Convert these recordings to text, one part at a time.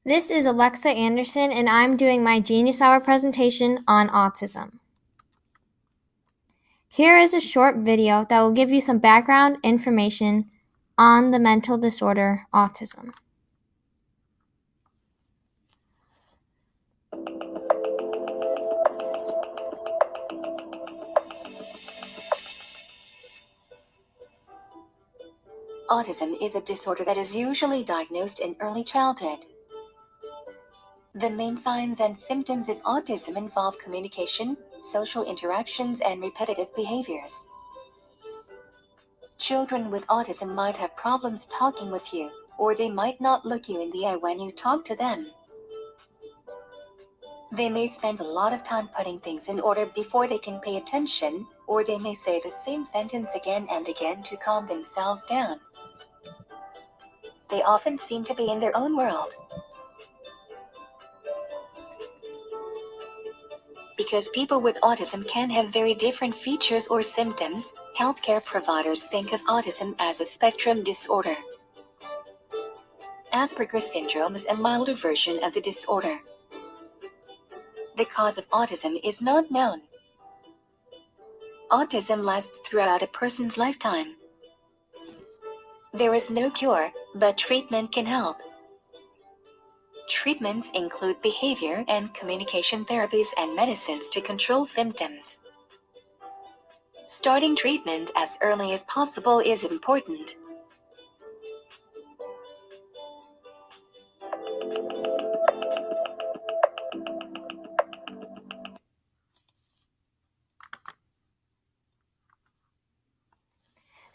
This is Alexa Anderson, and I'm doing my Genius Hour presentation on autism. Here is a short video that will give you some background information on the mental disorder autism. Autism is a disorder that is usually diagnosed in early childhood. The main signs and symptoms of autism involve communication, social interactions, and repetitive behaviors. Children with autism might have problems talking with you, or they might not look you in the eye when you talk to them. They may spend a lot of time putting things in order before they can pay attention, or they may say the same sentence again and again to calm themselves down. They often seem to be in their own world. Because people with autism can have very different features or symptoms, healthcare providers think of autism as a spectrum disorder. Asperger's syndrome is a milder version of the disorder. The cause of autism is not known. Autism lasts throughout a person's lifetime. There is no cure, but treatment can help. Treatments include behavior and communication therapies and medicines to control symptoms. Starting treatment as early as possible is important.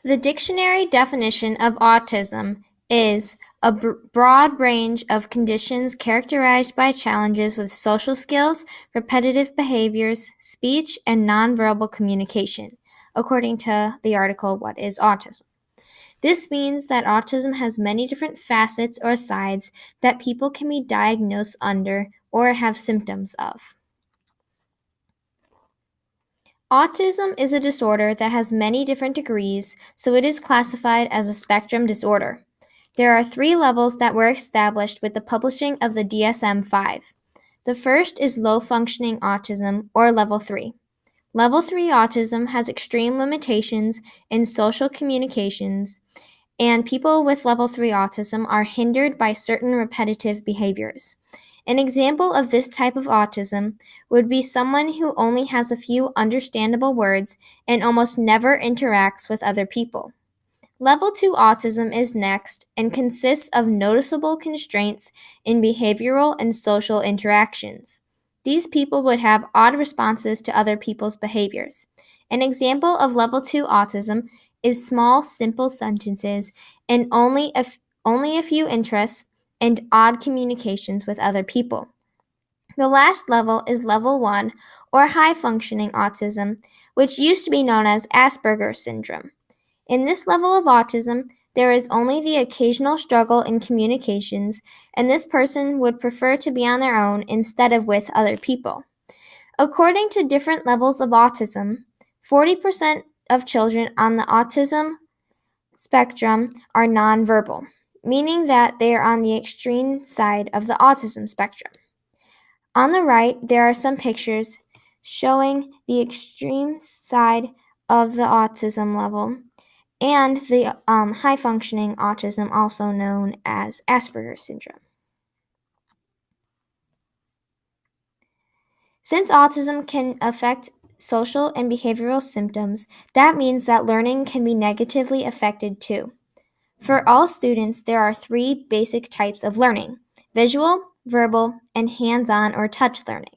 The dictionary definition of autism is a broad range of conditions characterized by challenges with social skills, repetitive behaviors, speech, and nonverbal communication, according to the article What is Autism? This means that autism has many different facets or sides that people can be diagnosed under or have symptoms of. Autism is a disorder that has many different degrees, so it is classified as a spectrum disorder. There are 3 levels that were established with the publishing of the DSM-5. The first is low-functioning autism, or Level 3. Level 3 autism has extreme limitations in social communications, and people with Level 3 autism are hindered by certain repetitive behaviors. An example of this type of autism would be someone who only has a few understandable words and almost never interacts with other people. Level 2 autism is next and consists of noticeable constraints in behavioral and social interactions. These people would have odd responses to other people's behaviors. An example of Level 2 autism is small, simple sentences and only a few interests and odd communications with other people. The last level is Level 1, or high functioning autism, which used to be known as Asperger's syndrome. In this level of autism, there is only the occasional struggle in communications, and this person would prefer to be on their own instead of with other people. According to different levels of autism, 40% of children on the autism spectrum are nonverbal, meaning that they are on the extreme side of the autism spectrum. On the right, there are some pictures showing the extreme side of the autism level and the high-functioning autism, also known as Asperger's syndrome. Since autism can affect social and behavioral symptoms, that means that learning can be negatively affected too. For all students, there are 3 basic types of learning: visual, verbal, and hands-on or touch learning.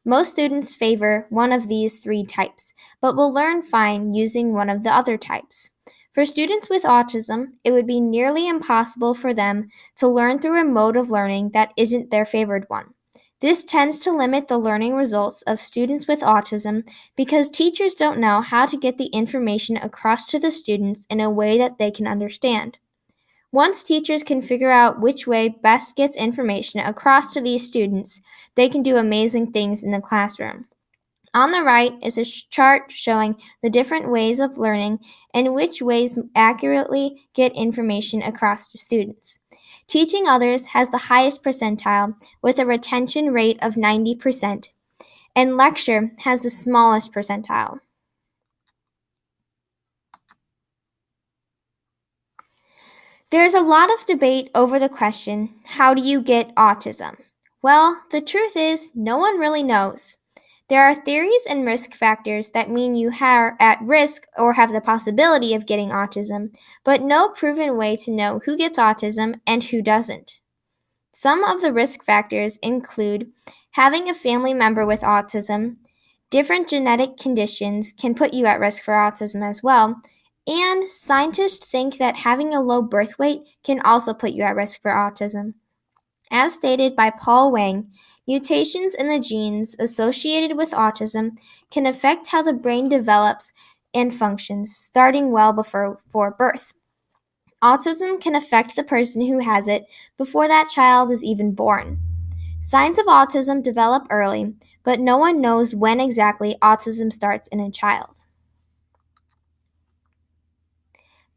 Most students favor one of these 3 types, but will learn fine using one of the other types. For students with autism, it would be nearly impossible for them to learn through a mode of learning that isn't their favored one. This tends to limit the learning results of students with autism because teachers don't know how to get the information across to the students in a way that they can understand. Once teachers can figure out which way best gets information across to these students, they can do amazing things in the classroom. On the right is a chart showing the different ways of learning and which ways accurately get information across to students. Teaching others has the highest percentile with a retention rate of 90%, and lecture has the smallest percentile. There is a lot of debate over the question, how do you get autism? Well, the truth is, no one really knows. There are theories and risk factors that mean you are at risk or have the possibility of getting autism, but no proven way to know who gets autism and who doesn't. Some of the risk factors include having a family member with autism, different genetic conditions can put you at risk for autism as well, and scientists think that having a low birth weight can also put you at risk for autism. As stated by Paul Wang, mutations in the genes associated with autism can affect how the brain develops and functions, starting well before birth. Autism can affect the person who has it before that child is even born. Signs of autism develop early, but no one knows when exactly autism starts in a child.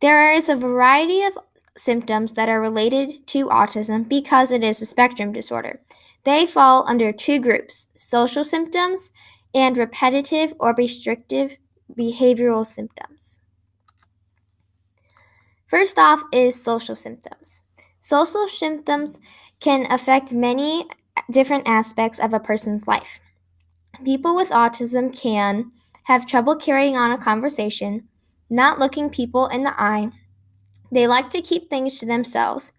There is a variety of symptoms that are related to autism because it is a spectrum disorder. They fall under two groups: social symptoms and repetitive or restrictive behavioral symptoms. First off is social symptoms. Social symptoms can affect many different aspects of a person's life. People with autism can have trouble carrying on a conversation, not looking people in the eye. They like to keep things to themselves,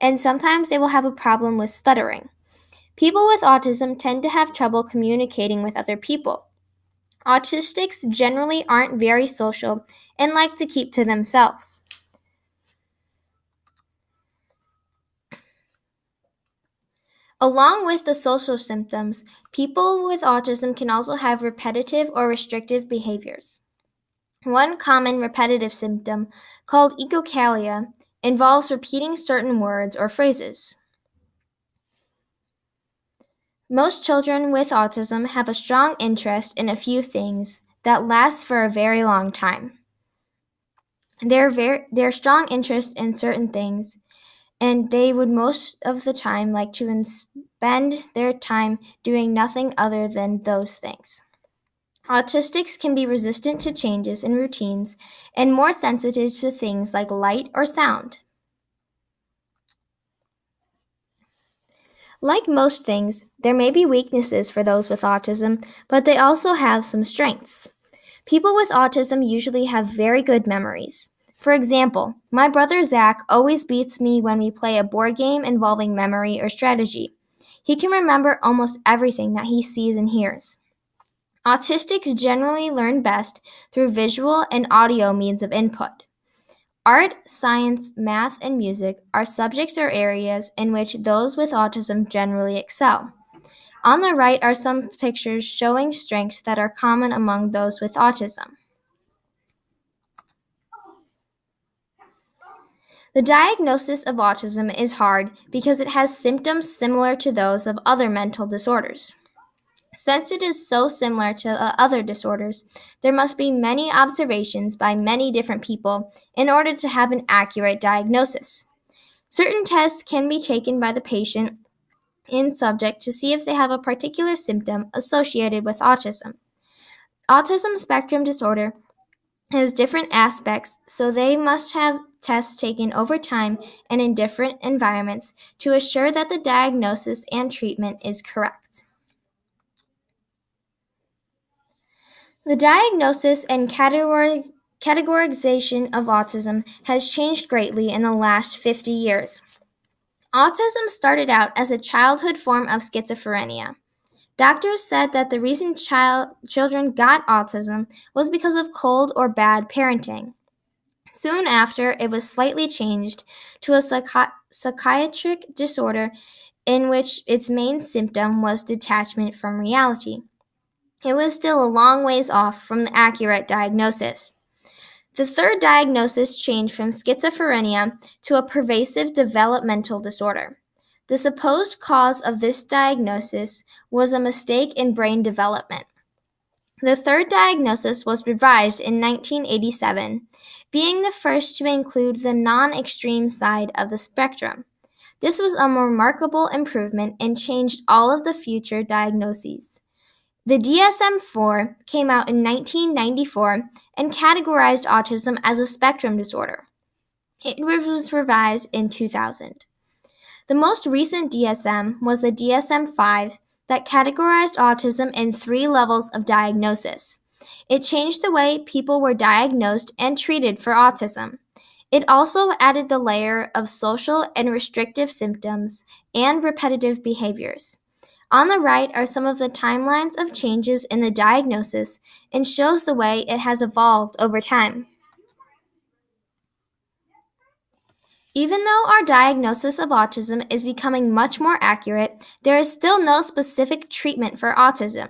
and sometimes they will have a problem with stuttering. People with autism tend to have trouble communicating with other people. Autistics generally aren't very social and like to keep to themselves. Along with the social symptoms, people with autism can also have repetitive or restrictive behaviors. One common repetitive symptom, called echolalia, involves repeating certain words or phrases. Most children with autism have a strong interest in a few things that lasts for a very long time. Their strong interest in certain things, and they would most of the time like to spend their time doing nothing other than those things. Autistics can be resistant to changes in routines and more sensitive to things like light or sound. Like most things, there may be weaknesses for those with autism, but they also have some strengths. People with autism usually have very good memories. For example, my brother Zach always beats me when we play a board game involving memory or strategy. He can remember almost everything that he sees and hears. Autistics generally learn best through visual and audio means of input. Art, science, math, and music are subjects or areas in which those with autism generally excel. On the right are some pictures showing strengths that are common among those with autism. The diagnosis of autism is hard because it has symptoms similar to those of other mental disorders. Since it is so similar to other disorders, there must be many observations by many different people in order to have an accurate diagnosis. Certain tests can be taken by the patient and subject to see if they have a particular symptom associated with autism. Autism spectrum disorder has different aspects, so they must have tests taken over time and in different environments to assure that the diagnosis and treatment is correct. The diagnosis and categorization of autism has changed greatly in the last 50 years. Autism started out as a childhood form of schizophrenia. Doctors said that the reason children got autism was because of cold or bad parenting. Soon after, it was slightly changed to a psychiatric disorder in which its main symptom was detachment from reality. It was still a long ways off from the accurate diagnosis. The third diagnosis changed from schizophrenia to a pervasive developmental disorder. The supposed cause of this diagnosis was a mistake in brain development. The third diagnosis was revised in 1987, being the first to include the non-extreme side of the spectrum. This was a remarkable improvement and changed all of the future diagnoses. The DSM-4 came out in 1994 and categorized autism as a spectrum disorder. It was revised in 2000. The most recent DSM was the DSM-5 that categorized autism in 3 levels of diagnosis. It changed the way people were diagnosed and treated for autism. It also added the layer of social and restrictive symptoms and repetitive behaviors. On the right are some of the timelines of changes in the diagnosis and shows the way it has evolved over time. Even though our diagnosis of autism is becoming much more accurate, there is still no specific treatment for autism.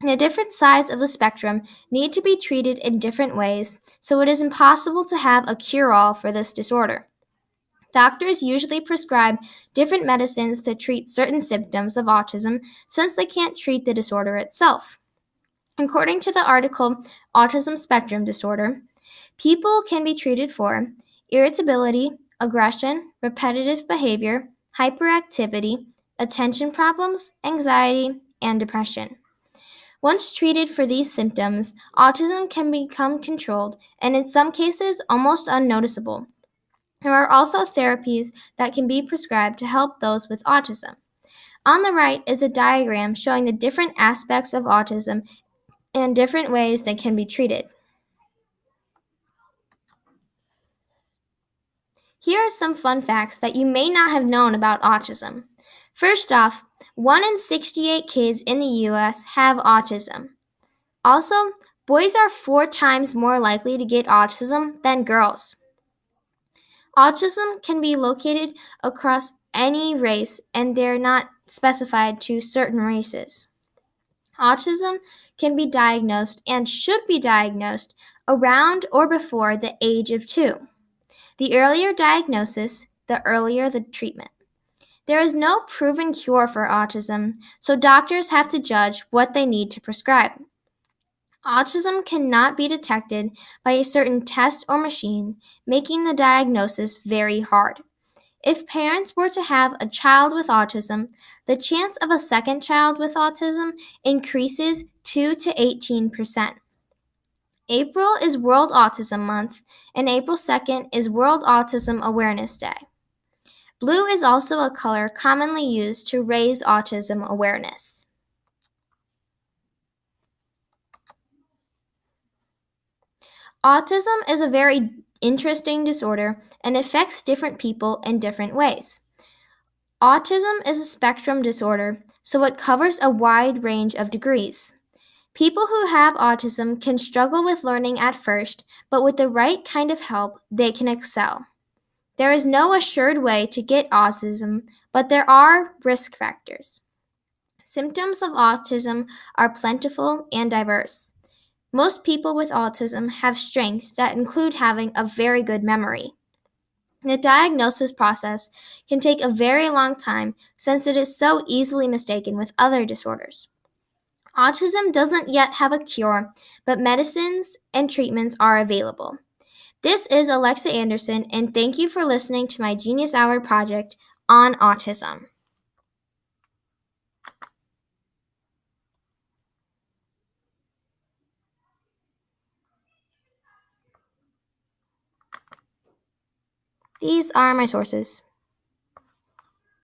The different sides of the spectrum need to be treated in different ways, so it is impossible to have a cure-all for this disorder. Doctors usually prescribe different medicines to treat certain symptoms of autism since they can't treat the disorder itself. According to the article Autism Spectrum Disorder, people can be treated for irritability, aggression, repetitive behavior, hyperactivity, attention problems, anxiety, and depression. Once treated for these symptoms, autism can become controlled and in some cases almost unnoticeable. There are also therapies that can be prescribed to help those with autism. On the right is a diagram showing the different aspects of autism and different ways they can be treated. Here are some fun facts that you may not have known about autism. First off, 1 in 68 kids in the US have autism. Also, boys are 4 times more likely to get autism than girls. Autism can be located across any race and they're not specified to certain races. Autism can be diagnosed and should be diagnosed around or before the age of 2. The earlier diagnosis, the earlier the treatment. There is no proven cure for autism, so doctors have to judge what they need to prescribe. Autism cannot be detected by a certain test or machine, making the diagnosis very hard. If parents were to have a child with autism, the chance of a second child with autism increases 2 to 18%. April is World Autism Month, and April 2nd is World Autism Awareness Day. Blue is also a color commonly used to raise autism awareness. Autism is a very interesting disorder and affects different people in different ways. Autism is a spectrum disorder, so it covers a wide range of degrees. People who have autism can struggle with learning at first, but with the right kind of help, they can excel. There is no assured way to get autism, but there are risk factors. Symptoms of autism are plentiful and diverse. Most people with autism have strengths that include having a very good memory. The diagnosis process can take a very long time since it is so easily mistaken with other disorders. Autism doesn't yet have a cure, but medicines and treatments are available. This is Alexa Anderson, and thank you for listening to my Genius Hour project on autism. These are my sources.